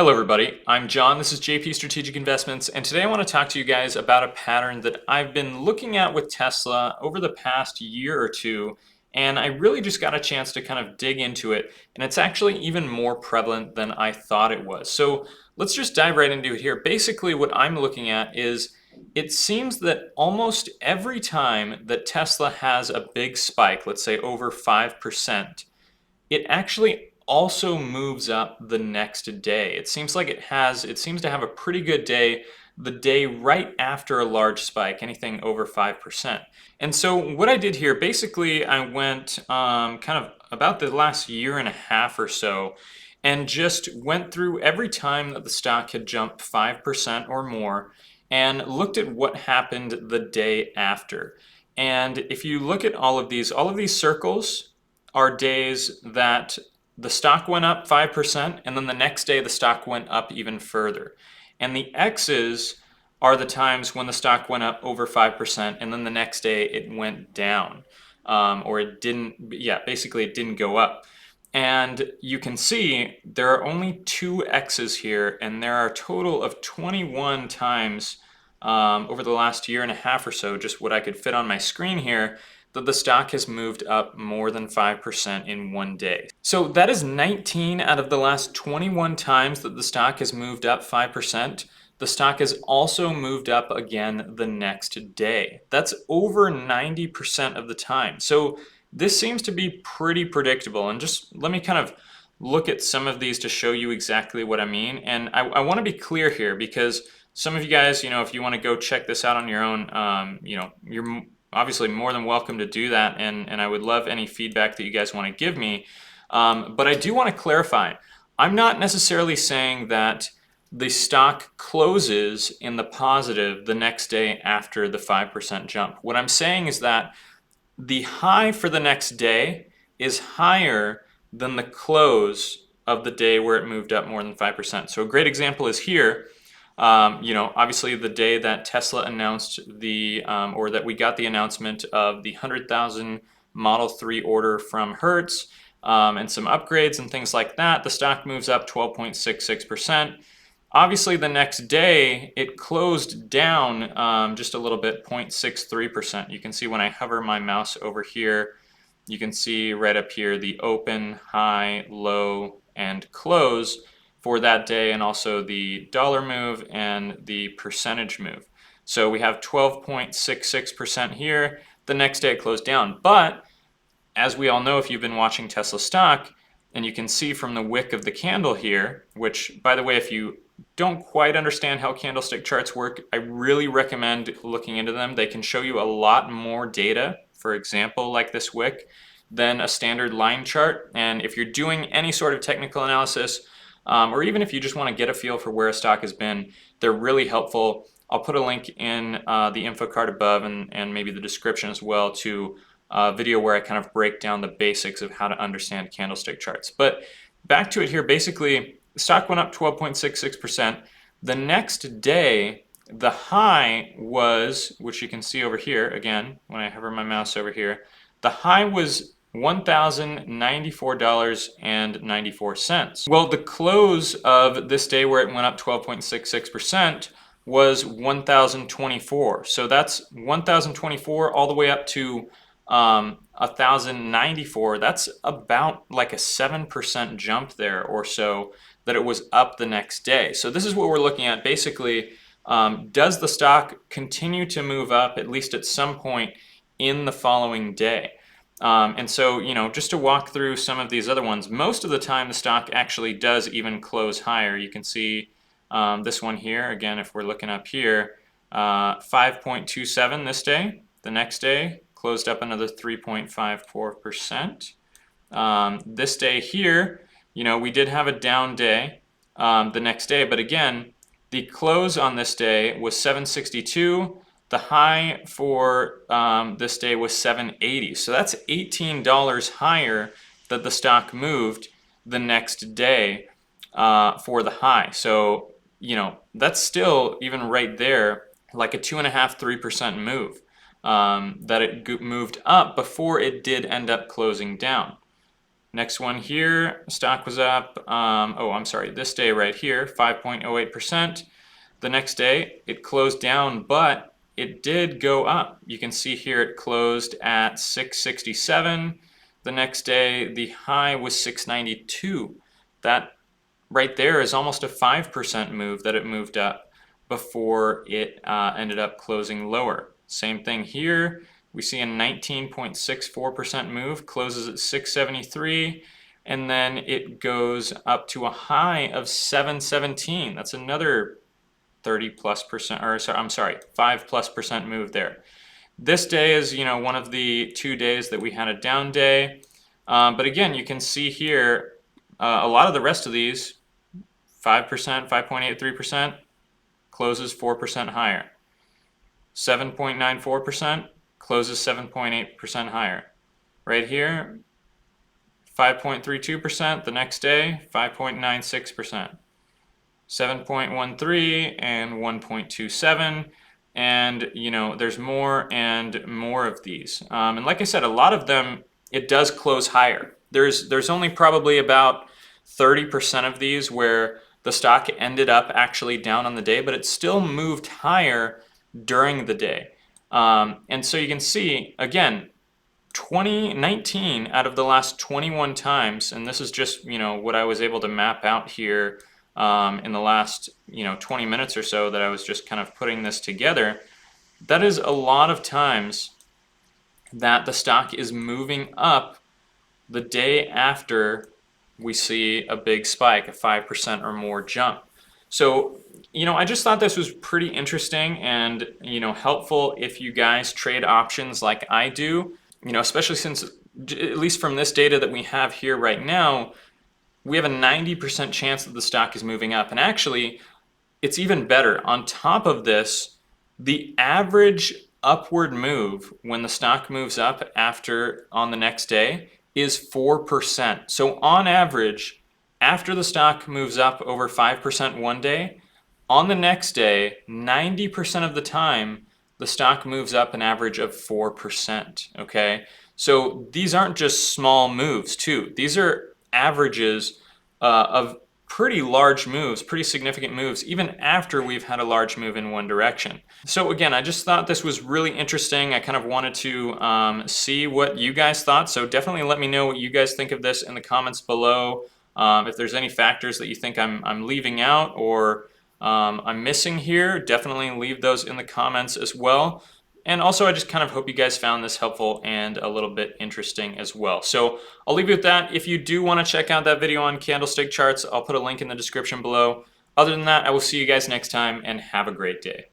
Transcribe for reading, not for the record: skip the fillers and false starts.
Hello everybody, I'm John, this is JP Strategic Investments, and today I want to talk to you guys about a pattern that I've been looking at with Tesla over the past year or two, and I really just got a chance to kind of dig into it, and it's actually even more prevalent than I thought it was. So let's just dive right into it here. Basically what I'm looking at is it seems that almost every time that Tesla has a big spike, let's say over 5%, it actually also moves up the next day. It seems like it seems to have a pretty good day the day right after a large spike, anything over 5%. And so what I did here, basically I went kind of about the last year and a half or so and just went through every time that the stock had jumped 5% or more and looked at what happened the day after. And if you look at all of these circles are days that the stock went up 5% and then the next day the stock went up even further. And the X's are the times when the stock went up over 5% and then the next day it went down. Or it didn't, yeah, basically it didn't go up. And you can see there are only two X's here, and there are a total of 21 times over the last year and a half or so, just what I could fit on my screen here, that the stock has moved up more than 5% in one day. So that is 19 out of the last 21 times that the stock has moved up 5%. The stock has also moved up again the next day. That's over 90% of the time. So this seems to be pretty predictable. And just let me kind of look at some of these to show you exactly what I mean. And I want to be clear here because some of you guys, if you want to go check this out on your own, you're obviously more than welcome to do that, and I would love any feedback that you guys want to give me. But I do want to clarify, I'm not necessarily saying that the stock closes in the positive the next day after the 5% jump. What I'm saying is that the high for the next day is higher than the close of the day where it moved up more than 5%. So a great example is here. Obviously the day that Tesla announced or that we got the announcement of the 100,000 Model 3 order from Hertz and some upgrades and things like that, the stock moves up 12.66%. Obviously the next day it closed down just a little bit, 0.63%. You can see when I hover my mouse over here, you can see right up here the open, high, low, and close for that day, and also the dollar move and the percentage move. So we have 12.66% here. The next day it closed down. But as we all know, if you've been watching Tesla stock, and you can see from the wick of the candle here, which, by the way, if you don't quite understand how candlestick charts work, I really recommend looking into them. They can show you a lot more data, for example, like this wick, than a standard line chart. And if you're doing any sort of technical analysis, or even if you just want to get a feel for where a stock has been, they're really helpful. I'll put a link in the info card above and maybe the description as well to a video where I kind of break down the basics of how to understand candlestick charts. But back to it here, basically, the stock went up 12.66%. The next day, the high was, which you can see over here, again, when I hover my mouse over here, the high was $1,094.94. Well, the close of this day where it went up 12.66% was 1,024. So that's 1,024 all the way up to 1,094. That's about like a 7% jump there or so that it was up the next day. So this is what we're looking at. Basically, does the stock continue to move up at least at some point in the following day? And so, just to walk through some of these other ones, most of the time the stock actually does even close higher. You can see this one here, again, if we're looking up here, 5.27 this day. The next day closed up another 3.54%. This day here, we did have a down day the next day, but again, the close on this day was 762. The high for this day was 780. So that's $18 higher that the stock moved the next day for the high. So, that's still, even right there, like a 2.5–3% move that it moved up before it did end up closing down. Next one here, stock was up, this day right here, 5.08%. The next day, it closed down, but it did go up. You can see here it closed at 667. The next day, the high was 692. That right there is almost a 5% move that it moved up before it ended up closing lower. Same thing here. We see a 19.64% move, closes at 673, and then it goes up to a high of 717. That's another 30+%, or sorry, I'm sorry, 5+% move there. This day is, one of the 2 days that we had a down day. But again, you can see here, a lot of the rest of these, 5%, 5.83%, closes 4% higher. 7.94%, closes 7.8% higher. Right here, 5.32%, the next day, 5.96%. 7.13 and 1.27, and there's more and more of these. And like I said, a lot of them, it does close higher. There's only probably about 30% of these where the stock ended up actually down on the day, but it still moved higher during the day. And so you can see, again, 19 out of the last 21 times, and this is just, what I was able to map out here in the last 20 minutes or so that I was just kind of putting this together. That is a lot of times that the stock is moving up the day after we see a big spike, a 5% or more jump. So I just thought this was pretty interesting and helpful if you guys trade options like I do, especially since, at least from this data that we have here right now, we have a 90% chance that the stock is moving up. And actually, it's even better. On top of this, the average upward move when the stock moves up on the next day is 4%. So on average, after the stock moves up over 5% one day, on the next day, 90% of the time, the stock moves up an average of 4%, okay? So these aren't just small moves too. These are averages of pretty large moves, pretty significant moves, even after we've had a large move in one direction. So again, I just thought this was really interesting. I kind of wanted to see what you guys thought. So definitely let me know what you guys think of this in the comments below. If there's any factors that you think I'm leaving out or I'm missing here, definitely leave those in the comments as well. And also, I just kind of hope you guys found this helpful and a little bit interesting as well. So I'll leave you with that. If you do want to check out that video on candlestick charts, I'll put a link in the description below. Other than that, I will see you guys next time and have a great day.